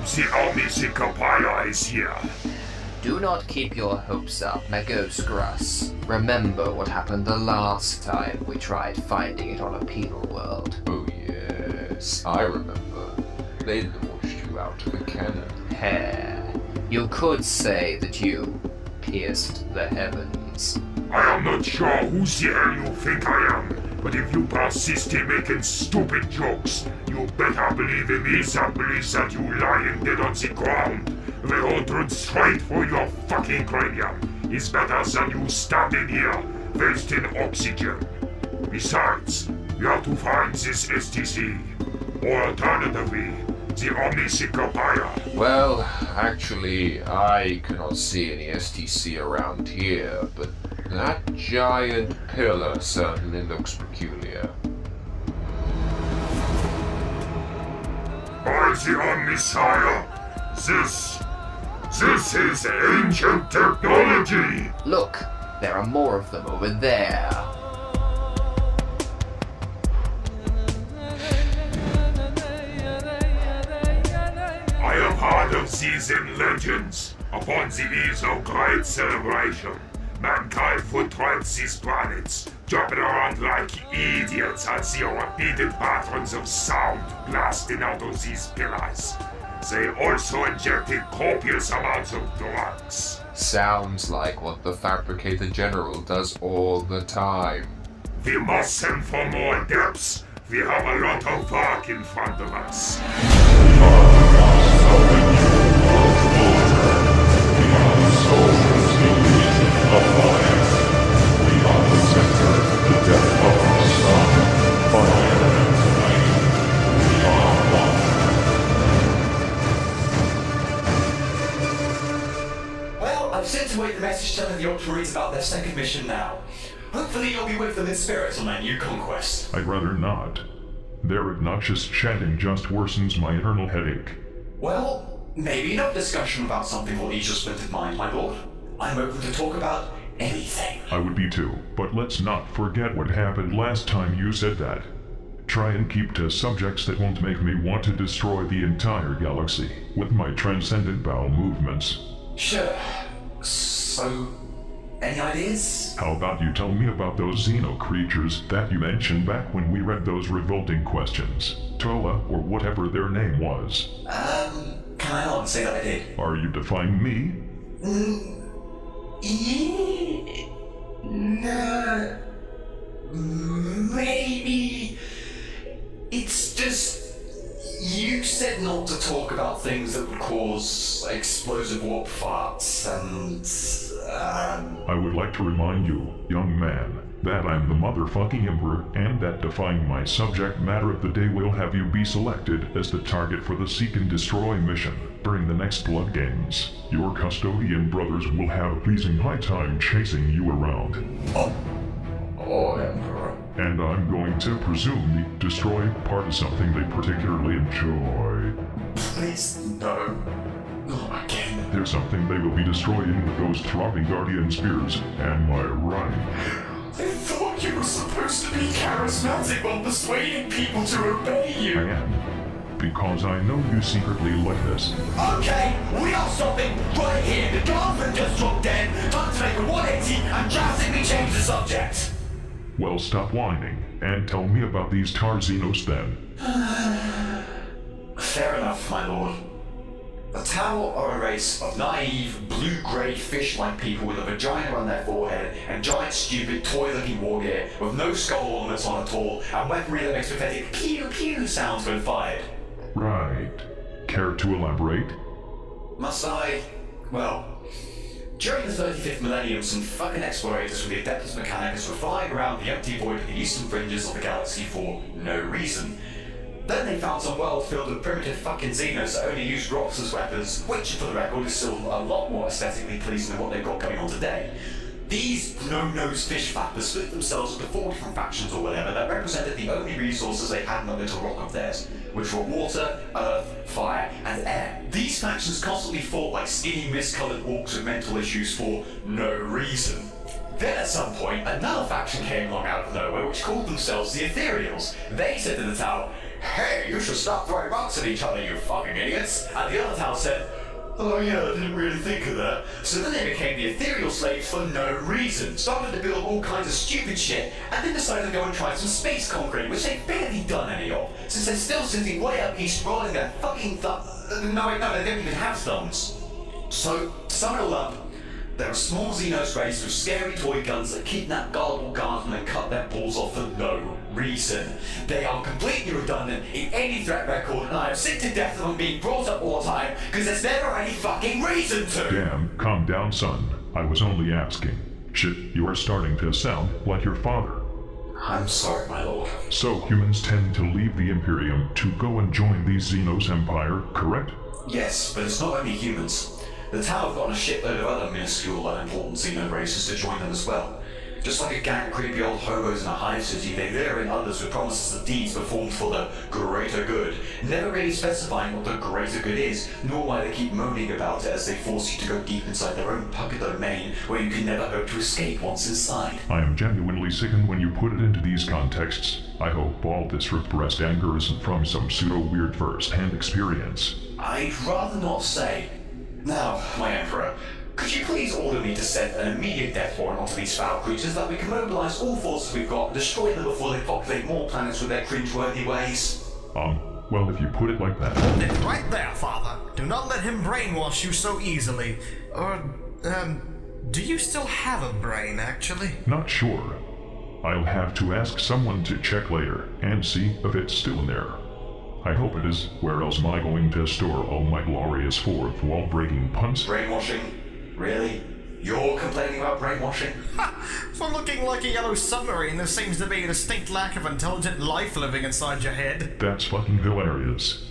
the Omniscopia is here. Do not keep your hopes up, Magos Grass. Remember what happened the last time we tried finding it on a penal world. Oh yes, I remember. They launched you out of a cannon. Hair. You could say that you pierced the heavens. I am not sure who the hell you think I am, but if you persist in making stupid jokes, you better believe in me that belief that you lying dead on the ground, the whole straight for your fucking cranium, is better than you standing here, wasting oxygen. Besides, you have to find this STC, or alternatively, the Omniscopia. Well, actually, I cannot see any STC around here, but that giant pillar certainly looks peculiar. By the Omniscire, this is ancient technology! Look, there are more of them over there. I have heard of these in legends. Upon the eve of great celebration, mankind would tread these planets, jumping around like idiots as the repeated patterns of sound blasting out of these pillars. They also injected copious amounts of drugs. Sounds like what the Fabricator General does all the time. We must send for more adepts. We have a lot of work in front of us. Well, I've sent away the message telling the Octaries about their second mission now. Hopefully you'll be with them in spirit on their new conquest. I'd rather not. Their obnoxious chanting just worsens my internal headache. Well, maybe no discussion about something will ease your splintered mind, my lord. I'm open to talk about anything. I would be too, but let's not forget what happened last time you said that. Try and keep to subjects that won't make me want to destroy the entire galaxy with my transcendent bowel movements. Sure. So, any ideas? How about you tell me about those Xeno creatures that you mentioned back when we read those revolting questions? Tola, or whatever their name was. Can I not say that I did? Are you defying me? No. Maybe. It's just. You said not to talk about things that would cause explosive warp farts and. I would like to remind you, young man, that I'm the motherfucking Emperor, and that defying my subject matter of the day will have you be selected as the target for the Seek and Destroy mission during the next Blood Games. Your custodian brothers will have a pleasing high time chasing you around. Oh, Emperor. And I'm going to presume the destroy part is something they particularly enjoy. Please, no. Not again. There's something they will be destroying with those throbbing guardian spears, am I right? I thought you were supposed to be charismatic while persuading people to obey you. I am. Because I know you secretly like this. Okay, we are stopping right here. The Guardsman just dropped dead. Time to make a 180 and drastically change the subject. Well, stop whining, and tell me about these Tarzinos then. Fair enough, my lord. The Tau are a race of naive, blue-grey, fish-like people with a vagina on their forehead and giant, stupid, toy-looking war gear with no skull ornaments on at all and weaponry that makes pathetic pew-pew sounds when fired. Right. Care to elaborate? Must I? Well, during the 35th millennium, some fucking explorators from the Adeptus Mechanicus were flying around the empty void of the eastern fringes of the galaxy for no reason. Then they found some world filled with primitive fucking Xenos that only used rocks as weapons, which, for the record, is still a lot more aesthetically pleasing than what they've got going on today. These no-nose fish fappers split themselves into 4 different factions or whatever that represented the only resources they had in that little rock of theirs, which were water, earth, fire, and air. These factions constantly fought like skinny, mist-coloured orcs with mental issues for no reason. Then at some point, another faction came along out of nowhere which called themselves the Ethereals. They said to the Tau, "Hey, you should stop throwing rocks at each other, you fucking idiots." And the other Tau said, "Oh yeah, I didn't really think of that." So then they became the ethereal slaves for no reason, started to build all kinds of stupid shit, and then decided to go and try some space conquering, which they've barely done any of, since they're still sitting way up east rolling their fucking no, they don't even have thumbs. So, to sum it all up, they're a small Xenos race with scary toy guns that kidnap gullible guardsmen and cut their balls off for no reason. They are completely redundant in any threat record, and I am sick to death of them being brought up all the time, because there's never any fucking reason to! Damn, calm down, son. I was only asking. Shit, you are starting to sound like your father. I'm sorry, my lord. So humans tend to leave the Imperium to go and join the Xenos Empire, correct? Yes, but it's not only humans. The Tau have gotten a shitload of other minuscule and important Xeno races to join them as well. Just like a gang of creepy old hobos in a hive city, they lure in others with promises of deeds performed for the greater good, never really specifying what the greater good is, nor why they keep moaning about it as they force you to go deep inside their own pocket domain, where you can never hope to escape once inside. I am genuinely sickened when you put it into these contexts. I hope all this repressed anger isn't from some pseudo-weird first-hand experience. I'd rather not say. Now, my Emperor, could you please order me to send an immediate death warrant onto these foul creatures that we can mobilize all forces we've got and destroy them before they populate more planets with their cringeworthy ways? Well, if you put it like that... Hold it right there, Father. Do not let him brainwash you so easily. Do you still have a brain, actually? Not sure. I'll have to ask someone to check later and see if it's still in there. I hope it is. Where else am I going to store all my glorious fourth wall-breaking punts? Brainwashing? Really? You're complaining about brainwashing? Ha! For looking like a yellow submarine, there seems to be a distinct lack of intelligent life living inside your head. That's fucking hilarious.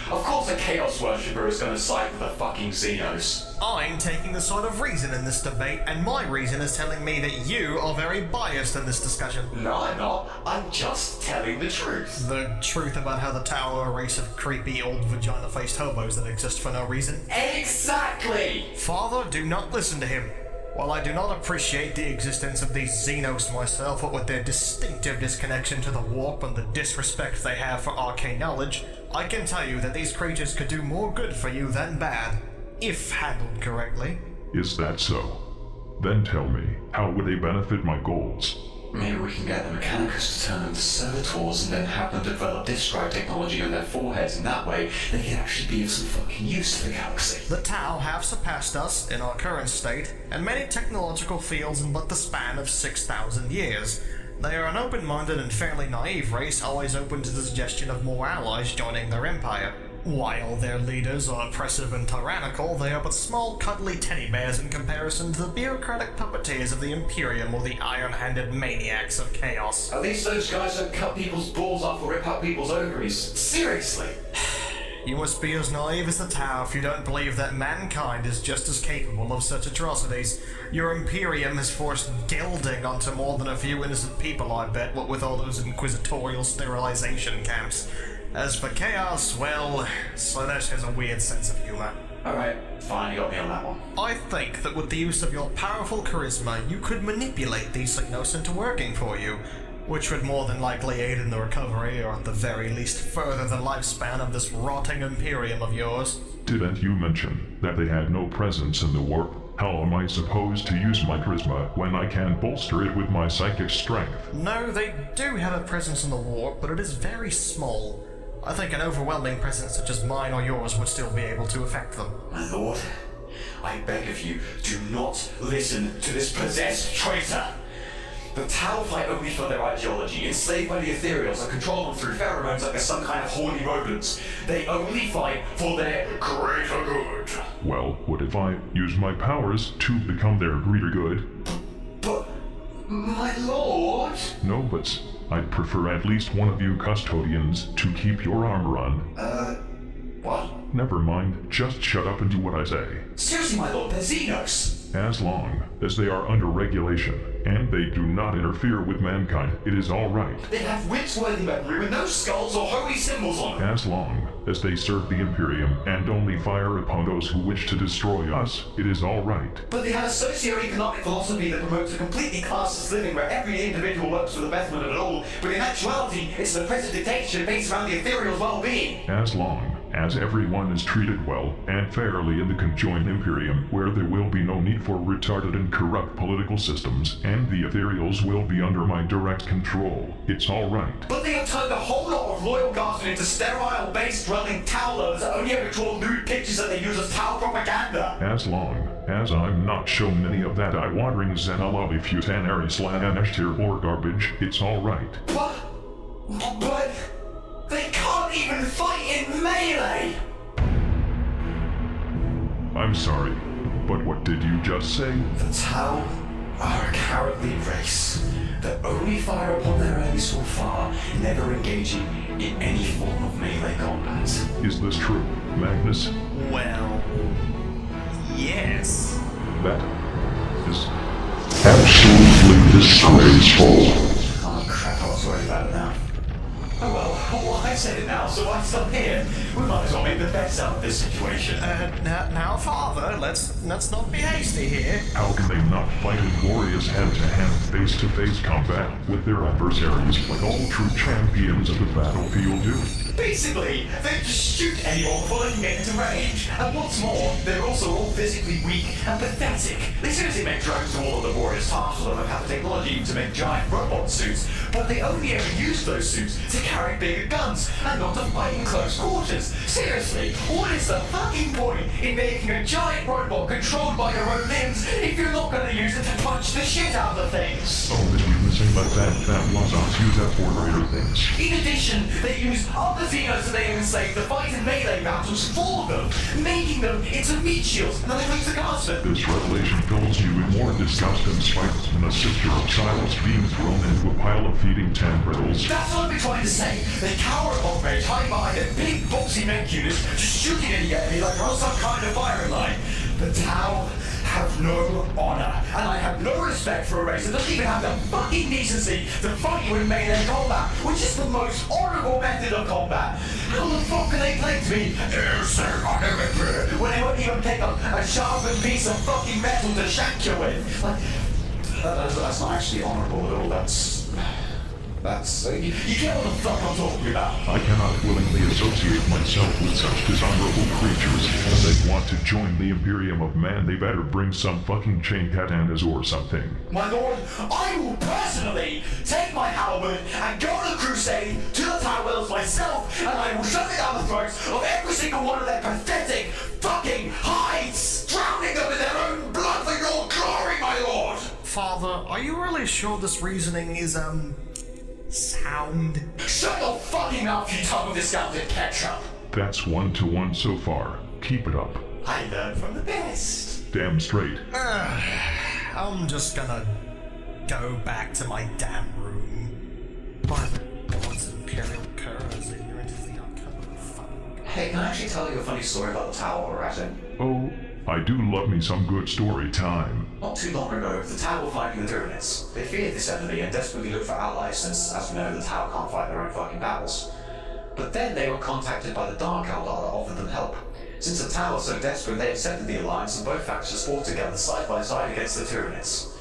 Of course a Chaos Worshipper is going to side with the fucking Xenos. I'm taking the side of reason in this debate, and my reason is telling me that you are very biased in this discussion. No, I'm not. I'm just telling the truth. The truth about how the Tau are a race of creepy old vagina-faced hobos that exist for no reason? Exactly! Father, do not listen to him. While I do not appreciate the existence of these Xenos myself, what with their distinctive disconnection to the warp and the disrespect they have for arcane knowledge, I can tell you that these creatures could do more good for you than bad, if handled correctly. Is that so? Then tell me, how would they benefit my goals? Maybe we can get the Mechanicus to turn them to servitors and then have them develop disk drive technology on their foreheads, and that way they can actually be of some fucking use to the galaxy. The Tau have surpassed us in our current state, and many technological fields in but the span of 6,000 years. They are an open-minded and fairly naive race, always open to the suggestion of more allies joining their empire. While their leaders are oppressive and tyrannical, they are but small, cuddly teddy bears in comparison to the bureaucratic puppeteers of the Imperium or the iron-handed maniacs of chaos. At least those guys don't cut people's balls off or rip out people's ovaries. Seriously! You must be as naive as the Tau if you don't believe that mankind is just as capable of such atrocities. Your Imperium has forced gelding onto more than a few innocent people, I bet, what with all those inquisitorial sterilization camps. As for chaos, well, Slanesh has a weird sense of humor. Alright, fine, you got me on that one. I think that with the use of your powerful charisma, you could manipulate these Xenos into working for you, which would more than likely aid in the recovery, or at the very least further the lifespan of this rotting Imperium of yours. Didn't you mention that they had no presence in the warp? How am I supposed to use my charisma when I can't bolster it with my psychic strength? No, they do have a presence in the warp, but it is very small. I think an overwhelming presence such as mine or yours would still be able to affect them. My lord, I beg of you, do not listen to this possessed traitor! The Tau fight only for their ideology, enslaved by the ethereals and control them through pheromones like they're some kind of horny rodents. They only fight for their greater good. Well, what if I use my powers to become their greater good? But, my lord... No buts. I'd prefer at least one of you custodians to keep your armor on. What? Never mind, just shut up and do what I say. Seriously, my lord, they're Xenos! As long as they are under regulation, and they do not interfere with mankind, it is all right. They have wince-worthy weaponry with no skulls or holy symbols on them. As long as they serve the Imperium and only fire upon those who wish to destroy us, it is all right. But they have a socio-economic philosophy that promotes a completely classless living where every individual works for the betterment of it all, but in actuality, it's an oppressive dictatorship based around the ethereal's well-being. As long as everyone is treated well and fairly in the conjoined Imperium, where there will be no need for retarded and corrupt political systems, and the ethereals will be under my direct control, it's all right. But they have turned a whole lot of loyal guardsmen into sterile, base-dwelling Tau lovers that only ever draw nude pictures that they use as Tau propaganda. As long as I'm not shown any of that eye-watering Xenalobi futanary /tier or garbage, it's all right. But they can't even fight in melee! I'm sorry, but what did you just say? The Tau are a cowardly race that only fire upon their enemies from far, never engaging in any form of melee combat. Is this true, Magnus? Well, yes. That is Absolutely disgraceful. Oh crap, I was worried about it now. Oh well, I said it now, so I'm still here. We might as well make the best out of this situation. Now, Father, let's not be hasty here. How can they not fight in glorious hand-to-hand, face-to-face combat with their adversaries like all true champions of the battlefield do? Basically, they just shoot anyone before they can get into range. And what's more, they're also all physically weak and pathetic. They seriously make drones to all of the warriors' tasks for them and have the technology to make giant robot suits, but they only ever use those suits to carry bigger guns and not to fight in close quarters. Seriously, what is the fucking point in making a giant robot controlled by your own limbs if you're not going to use it to punch the shit out of things? Oh, this was missing, but that was us. Use that for greater things. In addition, they use other Xenos that they enslaved to fight in melee battles for them, making them into meat shields and then they place the guardsmen. This revelation fills you with more disgust and spite than a sister of Silas being thrown into a pile of feeding tendrils. That's what I've been trying to say. They cower at rage, hide behind their big boxy mech units, just shooting at the enemy like they're on some kind of firing line. The Tau have no honor, and I have no respect for a race that doesn't even have the fucking decency to fight you in melee combat, which is the most honorable method of combat. How the fuck can they claim to be when they won't even pick up a sharpened piece of fucking metal to shank you with? Like, that's not actually honorable at all. You get what the fuck I'm talking about. I cannot willingly associate myself with such dishonorable creatures. If they want to join the Imperium of Man, they better bring some fucking chain katanas or something. My lord, I will personally take my halberd and go on a crusade to the Tau Wells myself, and I will shove it down the throats of every single one of their pathetic fucking hides, drowning them in their own blood for your glory, my lord! Father, are you really sure this reasoning is, sound? Shut your fucking mouth, you tub of discounted ketchup! That's 1-to-1 so far. Keep it up. I learned from the best. Damn straight. I'm just gonna go back to my damn room. By the gods, Imperial Curse, ignorant is the outcome of the fun. Hey, can I actually tell you a funny story about the Tau we're at in? Oh, I do love me some good story time. Not too long ago, the Tau were fighting the Tyranids. They feared this enemy and desperately looked for allies since, as we know, the Tau can't fight their own fucking battles. But then they were contacted by the Dark Eldar that offered them help. Since the Tau were so desperate, they accepted the alliance and both factions fought together side by side against the Tyranids.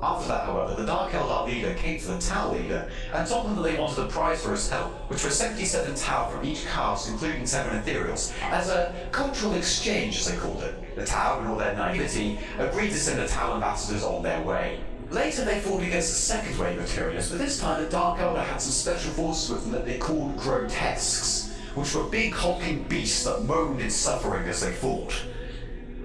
After that, however, the Dark Eldar leader came to the Tau leader and told them that they wanted a prize for his help, which was 77 Tau from each caste, including 7 ethereals, as a cultural exchange, as they called it. The Tau, in all their naivety, agreed to send the Tau ambassadors on their way. Later, they fought against the second wave of Tyranids, but this time the Dark Eldar had some special forces with them that they called grotesques, which were big hulking beasts that moaned in suffering as they fought.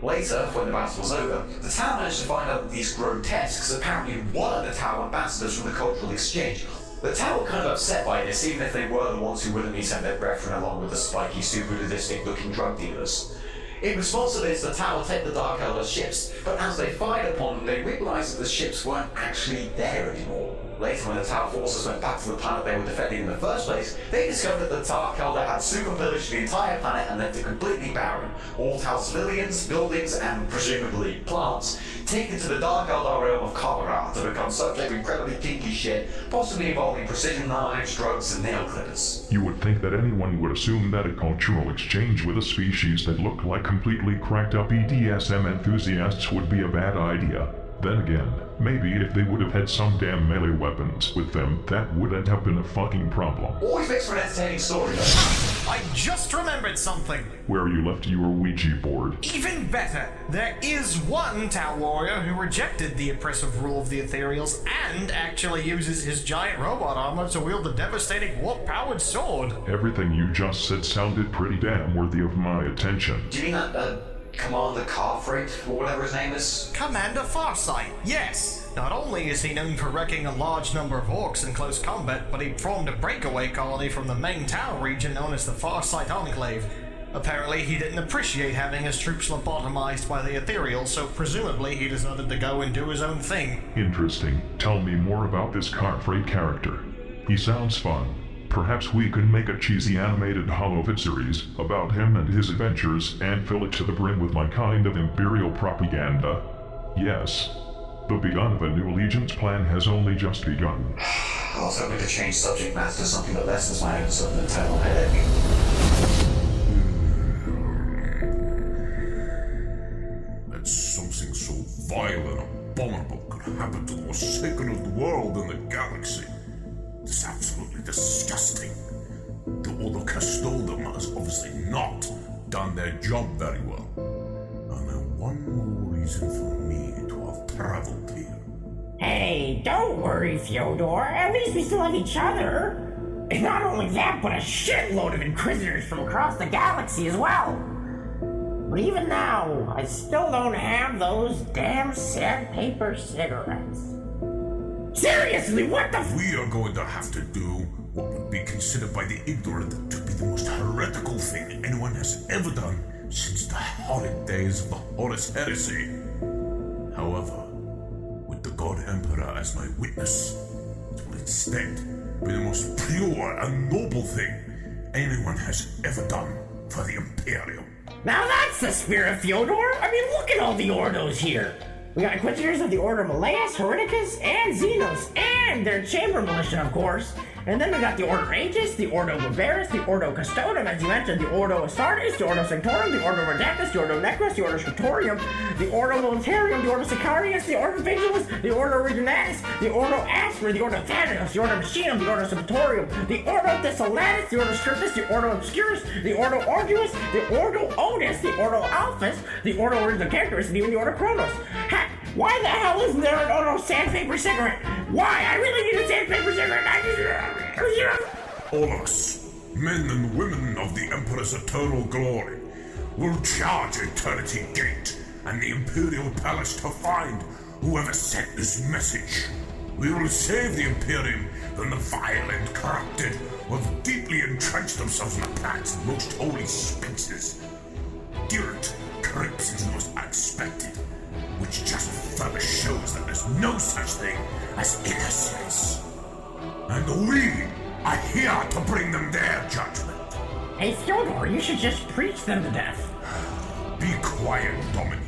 Later, when the battle was over, the Tau managed to find out that these grotesques apparently were the Tau ambassadors from the cultural exchange. The Tau were kind of upset by this, even if they were the ones who willingly sent their brethren along with the spiky, super sadistic looking drug dealers. In response to this, the Tau would take the Dark Eldar's ships, but as they fired upon them, they realized that the ships weren't actually there anymore. Later, when the Tau forces went back to the planet they were defending in the first place, they discovered that the Tau Kelder had super-pillaged the entire planet and left it completely barren. All Tau civilians, buildings, and presumably plants taken to the dark Eldar realm of Kara to become subject to incredibly kinky shit, possibly involving precision knives, drugs, and nail clippers. You would think that anyone would assume that a cultural exchange with a species that looked like completely cracked up BDSM enthusiasts would be a bad idea. Then again, maybe if they would have had some damn melee weapons with them, that wouldn't have been a fucking problem. Always makes for an entertaining story, though. I just remembered something. Where you left your Ouija board. Even better, there is one Tau warrior who rejected the oppressive rule of the Ethereals and actually uses his giant robot armor to wield the devastating warp-powered sword. Everything you just said sounded pretty damn worthy of my attention. Do you mean that, Commander Carfreight, or whatever his name is? Commander Farsight, yes. Not only is he known for wrecking a large number of orcs in close combat, but he formed a breakaway colony from the main Tau region known as the Farsight Enclave. Apparently he didn't appreciate having his troops lobotomized by the Ethereals, so presumably he decided to go and do his own thing. Interesting. Tell me more about this Carfreight character. He sounds fun. Perhaps we could make a cheesy animated Hollowfit series about him and his adventures and fill it to the brim with my kind of imperial propaganda. Yes, the begun of a new allegiance plan has only just begun. I was hoping to change subject matter to something that lessens my own sort of internal headache. That something so vile and abominable could happen to the most sacred of the world in the galaxy. It's absolutely disgusting. The Order Custodium has obviously not done their job very well. And then one more reason for me to have traveled here. Hey, don't worry, Fyodor. At least we still have each other. And not only that, but a shitload of Inquisitors from across the galaxy as well. But even now, I still don't have those damn sandpaper cigarettes. Seriously, what the We are going to have to do what would be considered by the ignorant to be the most heretical thing anyone has ever done since the horrid days of the Horus Heresy. However, with the God Emperor as my witness, it will instead be the most pure and noble thing anyone has ever done for the Imperium. Now that's the spirit, Fyodor. I mean, look at all the Ordos here. We got Inquisitors of the Order Malleus, Hereticus, and Xenos, and their Chamber Militia, of course. And then we got the Order Aegis, the Ordo Barbarus, the Ordo Custodium, as you mentioned, the Ordo Astartes, the Ordo Sanctorum, the Ordo Redactus, the Ordo Necros, the Ordo Scriptorium, the Ordo Militarium, the Ordo Sicarius, the Ordo Vigilus, the Ordo Originatus, the Ordo Aspera, the Ordo Thanatos, the Ordo Machinum, the Ordo Sepultorium, the Ordo Desolatus, the Ordo Scriptus, the Ordo Obscurus, the Ordo Arduus, the Ordo Otis, the Ordo Alphus, the Ordo Originatus, and even the Ordo Chronos. Heck, why the hell isn't there an Ordo Sandpaper Cigarette? Why? I really need a Sandpaper Cigarette! All of us, men and women of the Emperor's eternal glory, will charge Eternity Gate and the Imperial Palace to find whoever sent this message. We will save the Imperium from the vile and corrupted who have deeply entrenched themselves in the planet's most holy spaces. Guilt creeps into the most unexpected, which just further shows that there's no such thing as innocence. And we are here to bring them their judgment. Hey, Fyodor, you should just preach them to death. Be quiet, Dominic.